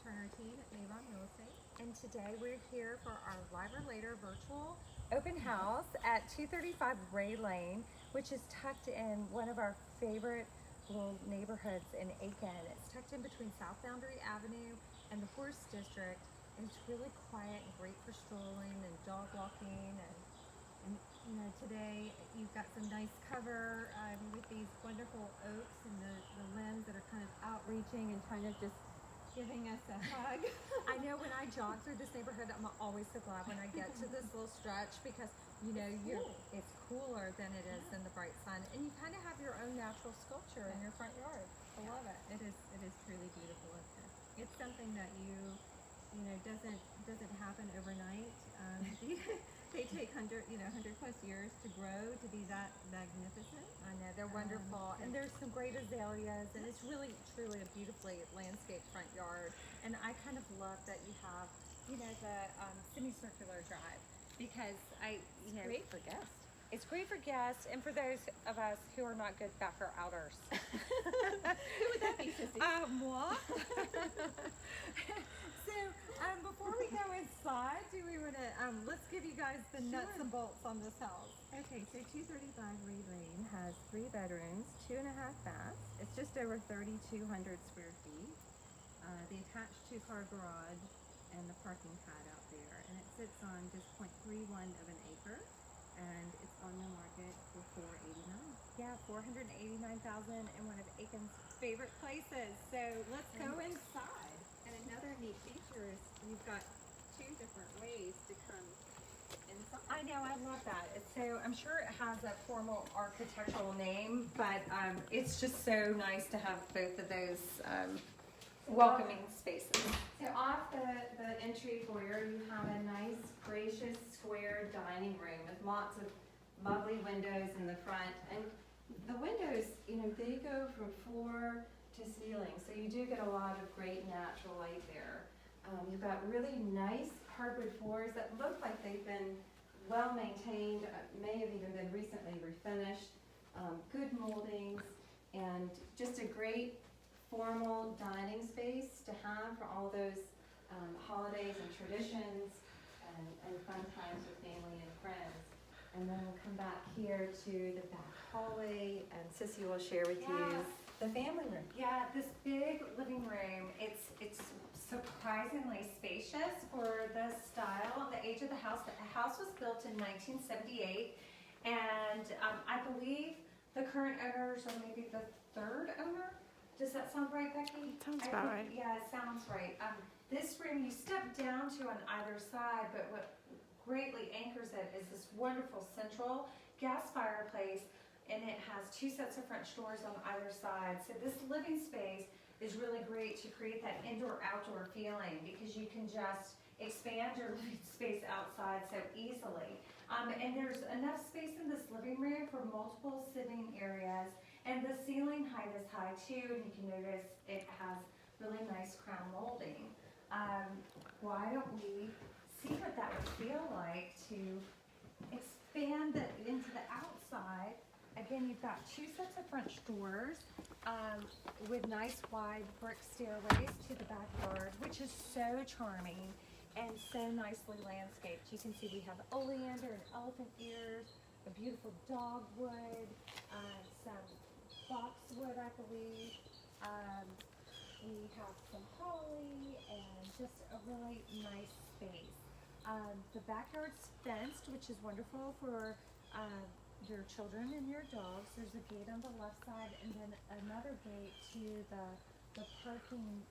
Turner team at Mavon Real Estate. And today we're here for our Live or Later virtual open house at 235 Ray Lane, which is tucked in one of our favorite little neighborhoods in Aiken. It's tucked in between South Boundary Avenue and the Horse District, and it's really quiet and great for strolling and dog walking. And you know, today you've got some nice cover with these wonderful oaks and the limbs that are kind of outreaching and kind of just giving us a hug. I know when I jog through this neighborhood, I'm always so glad when I get to this little stretch, because you know it's cooler than it is in the bright sun, and you kind of have your own natural sculpture in your front yard. I love it. It is truly beautiful up here. It's something that you know doesn't happen overnight. They take 100 plus years to grow to be that magnificent. I know, they're wonderful. And there's some great azaleas, and it's really truly a beautifully landscaped front yard. And I kind of love that you have, you know, the semicircular drive, because great for guests. It's great for guests, and for those of us who are not good backer outers. Who would that be, Sissy? Moi. So, before we go inside, do we want to, let's give you guys the nuts and bolts on this house. Okay, so 235 Reed Lane has 3 bedrooms, 2.5 baths. It's just over 3,200 square feet. The attached 2-car garage and the parking pad out there. And it sits on just 0.31 of an acre. And it's on the market for $489,000. Yeah, $489,000 in one of Aiken's favorite places. So let's go inside. And another neat feature is you've got 2 different ways to come inside. I know, I love that. So I'm sure it has a formal architectural name, but it's just so nice to have both of those welcoming spaces. So off the entry foyer, you have a nice, gracious, square dining room with lots of lovely windows in the front. And the windows, you know, they go from floor to ceiling, so you do get a lot of great natural light there. You've got really nice hardwood floors that look like they've been well maintained, may have even been recently refinished, good moldings, and just a great formal dining space to have for all those holidays and traditions and fun times with family and friends. And then we'll come back here to the back hallway, and Sissy will share with you the family room. Yeah, this big living room, it's surprisingly spacious for the style, the age of the house. The house was built in 1978, and I believe the current owners are maybe the 3rd owner. Does that sound right, Becky? Sounds about right. Yeah, it sounds right. This room you step down to on either side, but what greatly anchors it is this wonderful central gas fireplace, and it has 2 sets of French doors on either side. So this living space is really great to create that indoor-outdoor feeling, because you can just expand your living space outside so easily. And there's enough space in this living room for multiple sitting areas, and the ceiling height is high too, and you can notice it has really nice crown molding. Why don't we see what that would feel like to expand it into the outside. Again, you've got 2 sets of French doors with nice wide brick stairways to the backyard, which is so charming and so nicely landscaped. You can see we have oleander and elephant ears, a beautiful dogwood, some boxwood, I believe. We have some holly and just a really nice space. The backyard's fenced, which is wonderful for your children and your dogs. There's a gate on the left side, and then another gate to the parking,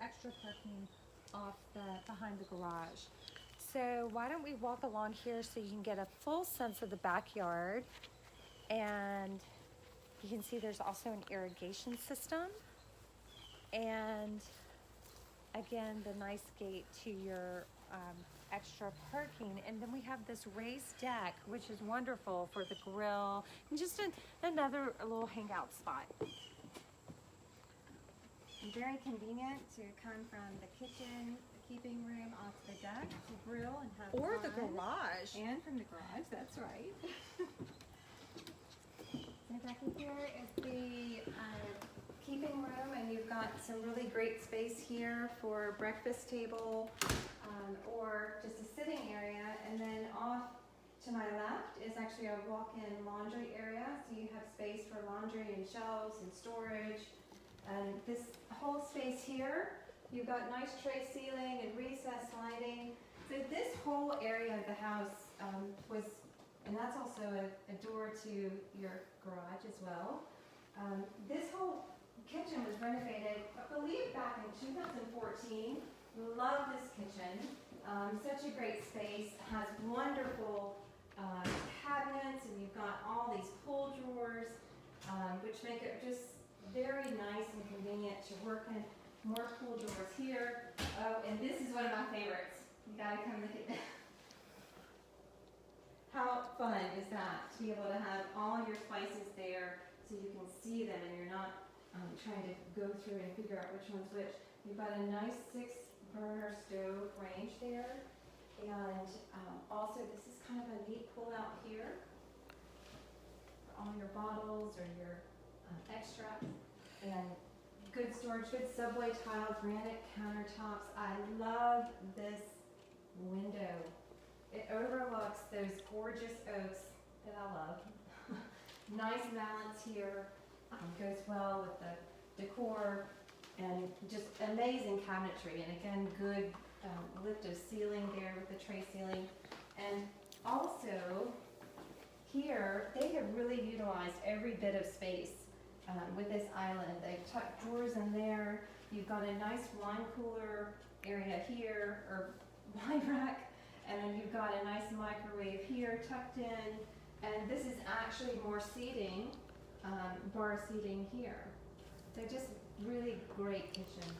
extra parking off behind the garage. So why don't we walk along here so you can get a full sense of the backyard. And you can see there's also an irrigation system, and again the nice gate to your extra parking. And then we have this raised deck, which is wonderful for the grill and just another little hangout spot. And very convenient to come from the kitchen, the keeping room, off the deck to grill and have Or fun. the garage. And from the garage, that's right. So back in here is the housekeeping room, and you've got some really great space here for breakfast table, or just a sitting area. And then off to my left is actually a walk-in laundry area, so you have space for laundry and shelves and storage. And this whole space here, you've got nice tray ceiling and recessed lighting. So this whole area of the house and that's also a door to your garage as well. This whole kitchen was renovated, I believe, back in 2014. Love this kitchen. Such a great space. Has wonderful cabinets, and you've got all these pull drawers, which make it just very nice and convenient to work in. More pull drawers here. Oh, and this is one of my favorites. You gotta come look at that. How fun is that to be able to have all your spices there so you can see them and you're not trying to go through and figure out which one's which. You've got a nice 6-burner stove range there. And also this is kind of a neat pull out here for all your bottles or your extracts. And good storage, good subway tile, granite countertops. I love this window. It overlooks those gorgeous oaks that I love. Nice balance here. Goes well with the decor and just amazing cabinetry. And again, good lift of ceiling there with the tray ceiling. And also here, they have really utilized every bit of space with this island. They've tucked drawers in there. You've got a nice wine cooler area here, or wine rack. And then you've got a nice microwave here tucked in. And this is actually more seating, bar seating here. So just really great kitchen.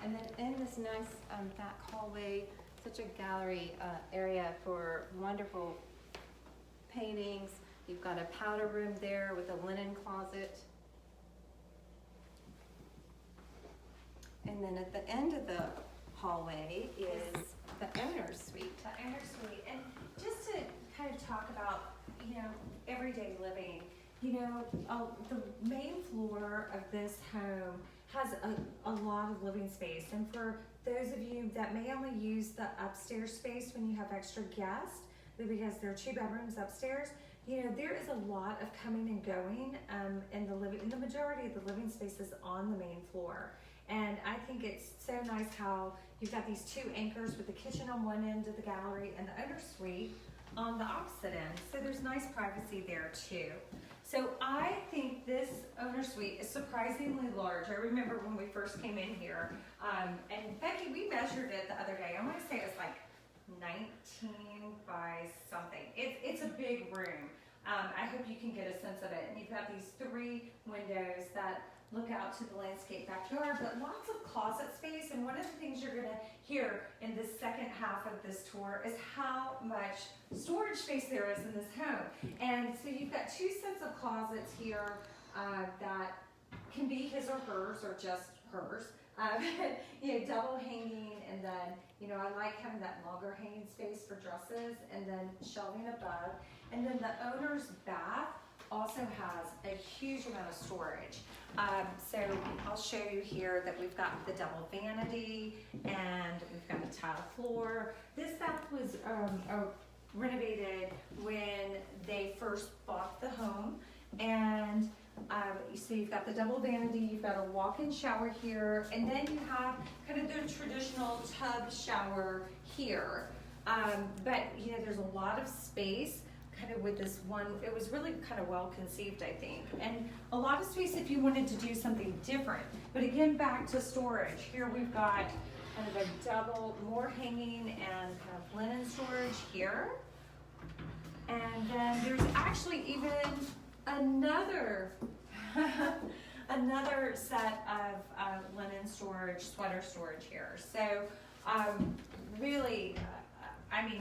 And then in this nice back hallway, such a gallery area for wonderful paintings. You've got a powder room there with a linen closet. And then at the end of the hallway is the owner's suite. The owner's suite. And just to kind of talk about, everyday living, the main floor of this home has a lot of living space. And for those of you that may only use the upstairs space when you have extra guests, because there are 2 bedrooms upstairs, there is a lot of coming and going, and the majority of the living space is on the main floor. And I think it's so nice how you've got these 2 anchors with the kitchen on one end of the gallery and the owner's suite on the opposite end. So there's nice privacy there too. So I think this owner's suite is surprisingly large. I remember when we first came in here, and Becky, we measured it the other day. I want to say it was like 19 by something. It's a big room. I hope you can get a sense of it. And you've got these 3 windows that look out to the landscape backyard, but lots of closet space. And one of the things you're gonna hear in this second half of this tour is how much storage space there is in this home. And so you've got 2 sets of closets here that can be his or hers, or just hers. Double hanging, and then, I like having that longer hanging space for dresses, and then shelving above. And then the owner's bath also has a huge amount of storage. So I'll show you here that we've got the double vanity, and we've got a tile floor. This bath was renovated when they first bought the home. And so you've got the double vanity, you've got a walk-in shower here, and then you have kind of the traditional tub shower here. But there's a lot of space kind of with this one. It was really kind of well conceived, I think, and a lot of space if you wanted to do something different. But again, back to storage. Here we've got kind of a double, more hanging and kind of linen storage here. And then there's actually even another another set of linen storage, sweater storage here. So really,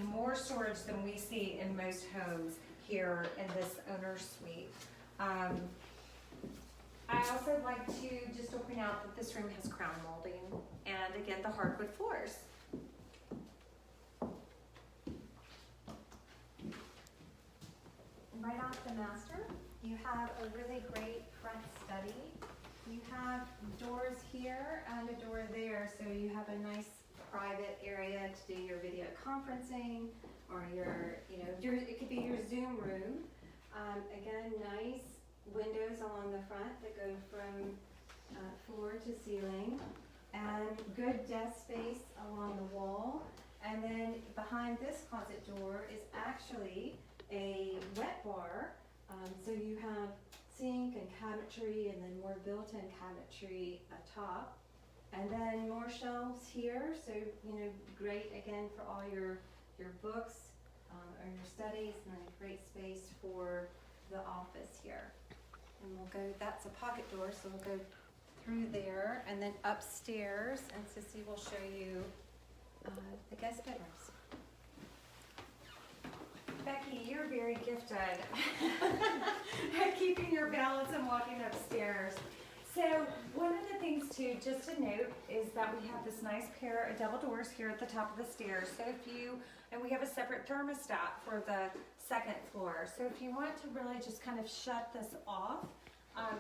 more storage than we see in most homes here in this owner's suite. I also like to just point out that this room has crown molding, and again, the hardwood floors. Right off the master, you have a really great front study. You have doors here and a door there, so you have a nice private area to do your video conferencing or it could be your Zoom room. Again, nice windows along the front that go from floor to ceiling, and good desk space along the wall. And then behind this closet door is actually a wet bar. So you have sink and cabinetry, and then more built-in cabinetry atop. And then more shelves here, so great again for all your books or your studies, and then a great space for the office here. And that's a pocket door, so we'll go through there, and then upstairs, and Sissy will show you the guest bedrooms. Becky, you're very gifted at keeping your balance and walking upstairs. So one of the things too, just to note, is that we have this nice pair of double doors here at the top of the stairs. So and we have a separate thermostat for the second floor. So if you want to really just kind of shut this off,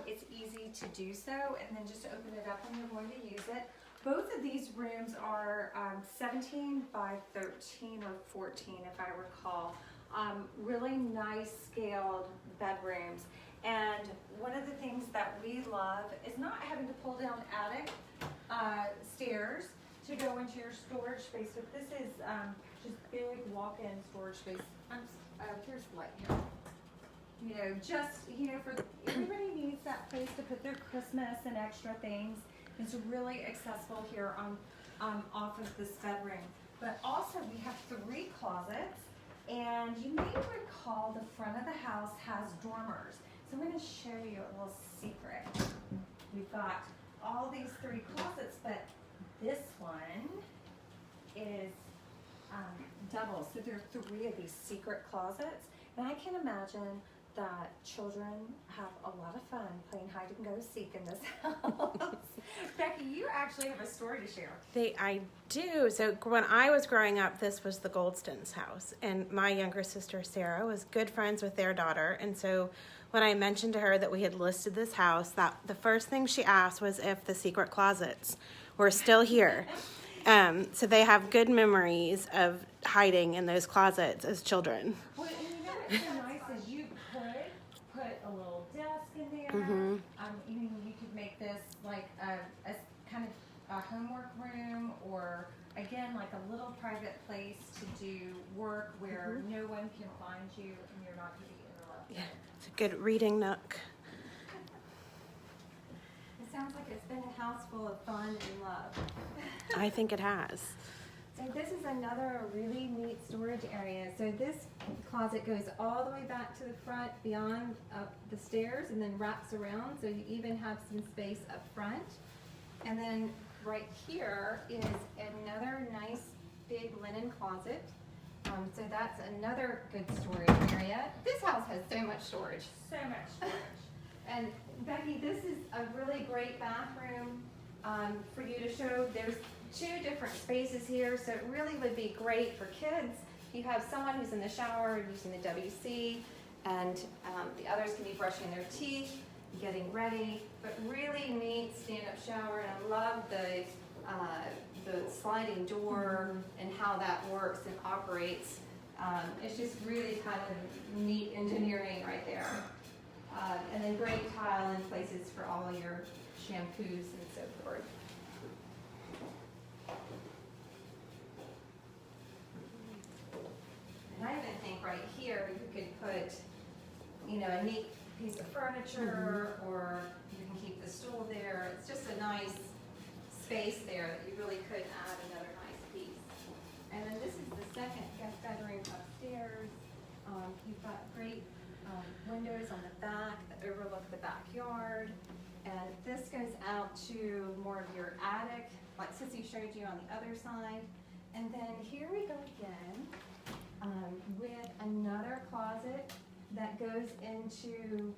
it's easy to do so, and then just open it up when you're going to use it. Both of these rooms are 17 by 13 or 14, if I recall. Really nice scaled bedrooms. And one of the things that we love is not having to pull down attic stairs to go into your storage space. So this is just big walk-in storage space. Here's the light here. For everybody needs that place to put their Christmas and extra things. It's really accessible here on off of this bedroom. But also we have 3 closets, and you may recall the front of the house has dormers. So I'm going to show you a little secret. We've got all these 3 closets, but this one is double. So there are 3 of these secret closets, and I can imagine that children have a lot of fun playing hide and go seek in this house. Becky, you actually have a story to share. I do. So when I was growing up, this was the Goldstons' house, and my younger sister Sarah was good friends with their daughter, and so when I mentioned to her that we had listed this house, that the first thing she asked was if the secret closets were still here. So they have good memories of hiding in those closets as children. Well, and what's so nice is you could put a little desk in there. Mm-hmm. You could make this like a kind of a homework room, or again like a little private place to do work where no one can find you and you're not going to be interrupted. Yeah, it's a good reading nook. It sounds like it's been a house full of fun and love. I think it has. So this is another really neat storage area. So this closet goes all the way back to the front beyond the stairs and then wraps around, so you even have some space up front. And then right here is another nice big linen closet. So that's another good storage area. This house has so much storage. So much storage. And Becky, this is a really great bathroom for you to show. There's 2 different spaces here, so it really would be great for kids. You have someone who's in the shower using the WC, and the others can be brushing their teeth, getting ready, but really neat stand-up shower. And I love the sliding door and how that works and operates. It's just really kind of neat engineering right there. And then great tile in places for all your shampoos and so forth. And I even think right here you could put, a neat piece of furniture, or you can keep the stool there. It's just a nice space there that you really could add another nice piece. And then this is the second guest bedroom upstairs. You've got great windows on the back that overlook the backyard. And this goes out to more of your attic, like Sissy showed you on the other side. And then here we go again with another closet that goes into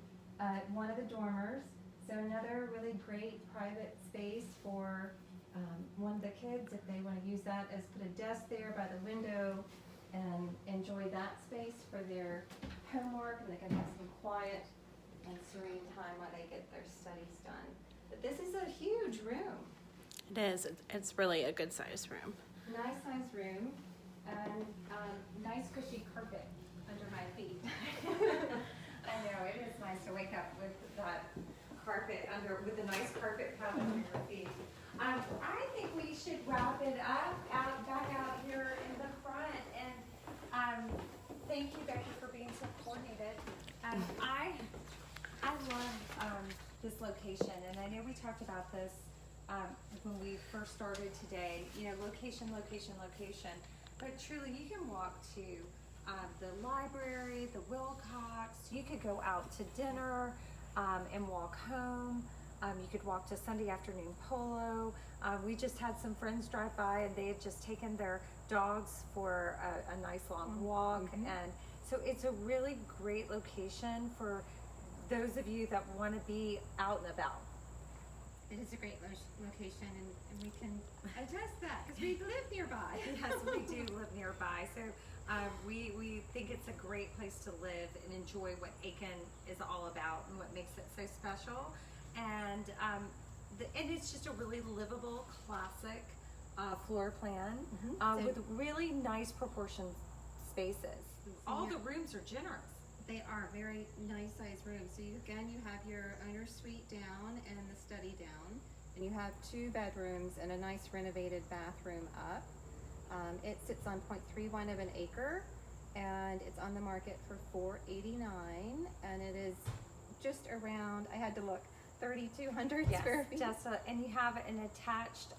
one of the dormers. So another really great private space for one of the kids, if they want to use that as put a desk there by the window and enjoy that space for their homework, and they can have some quiet and serene time while they get their studies done. But this is a huge room, It is. It's really a good sized room. nice size room, and nice cushy carpet under my feet. I know, it is nice to wake up with that carpet with a nice carpet pad under your feet. I think we should wrap it up back out here in the front, and thank you, Becky, for being so coordinated. I love this location, and I know we talked about this when we first started today. You know, location, location, location. But truly, you can walk to the library, the Wilcox. You could go out to dinner and walk home. You could walk to Sunday afternoon polo. We just had some friends drive by, and they had just taken their dogs for a nice long walk. And so it's a really great location for those of you that want to be out and about. It is a great location, and we can attest that because we live nearby. Yes, we do live nearby. So we think it's a great place to live and enjoy what Aiken is all about and what makes it so special. And and it's just a really livable, classic floor plan with really nice proportioned spaces. All the rooms are generous. They are very nice sized rooms. So you have your owner's suite down and the study down, and you have 2 bedrooms and a nice renovated bathroom up. It sits on 0.31 of an acre, and it's on the market for $489, and it is just around, I had to look, 3,200 square feet. And you have an attached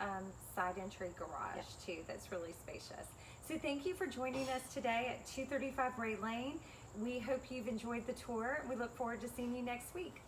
side entry garage too that's really spacious. So thank you for joining us today at 235 Ray Lane. We hope you've enjoyed the tour. We look forward to seeing you next week.